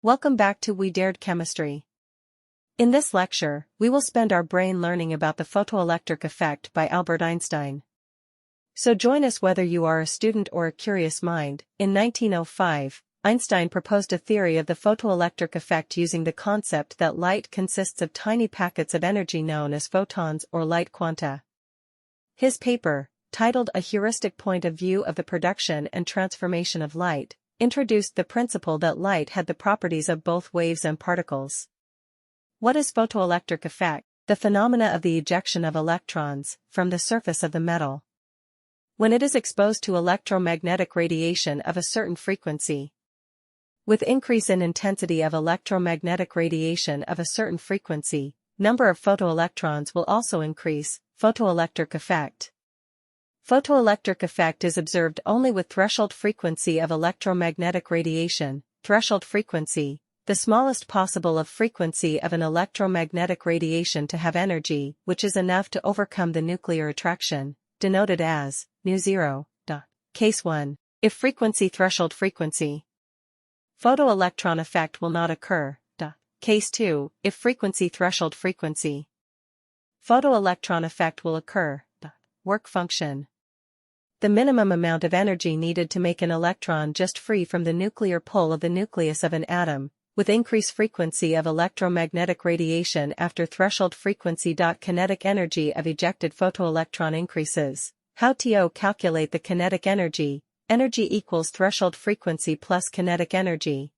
Welcome back to We Dared Chemistry. In this lecture, we will spend our brain learning about the photoelectric effect by Albert Einstein. So join us whether you are a student or a curious mind. In 1905, Einstein proposed a theory of the photoelectric effect using the concept that light consists of tiny packets of energy known as photons or light quanta. His paper, titled A Heuristic Point of View of the Production and Transformation of Light, introduced the principle that light had the properties of both waves and particles. What is photoelectric effect? The phenomena of the ejection of electrons from the surface of the metal. When it is exposed to electromagnetic radiation of a certain frequency. With increase in intensity of electromagnetic radiation of a certain frequency, number of photoelectrons will also increase. Photoelectric effect. Photoelectric effect is observed only with threshold frequency of electromagnetic radiation. Threshold frequency, the smallest possible of frequency of an electromagnetic radiation to have energy which is enough to overcome the nuclear attraction, denoted as nu0. Case 1. If frequency threshold frequency. Photoelectron effect will not occur. Case 2. If frequency threshold frequency. Photoelectron effect will occur. Work function. The minimum amount of energy needed to make an electron just free from the nuclear pull of the nucleus of an atom, with increased frequency of electromagnetic radiation after threshold frequency. Kinetic energy of ejected photoelectron increases. How to calculate the kinetic energy? Energy equals threshold frequency plus kinetic energy.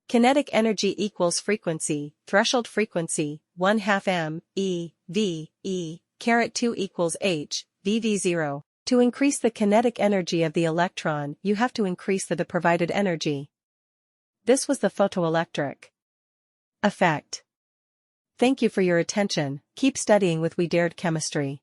Kinetic energy equals frequency, threshold frequency, 1/2 m, e, v, e, caret 2 equals h, vv0. To increase the kinetic energy of the electron, you have to increase the provided energy. This was the photoelectric effect. Thank you for your attention. Keep studying with We Dared Chemistry.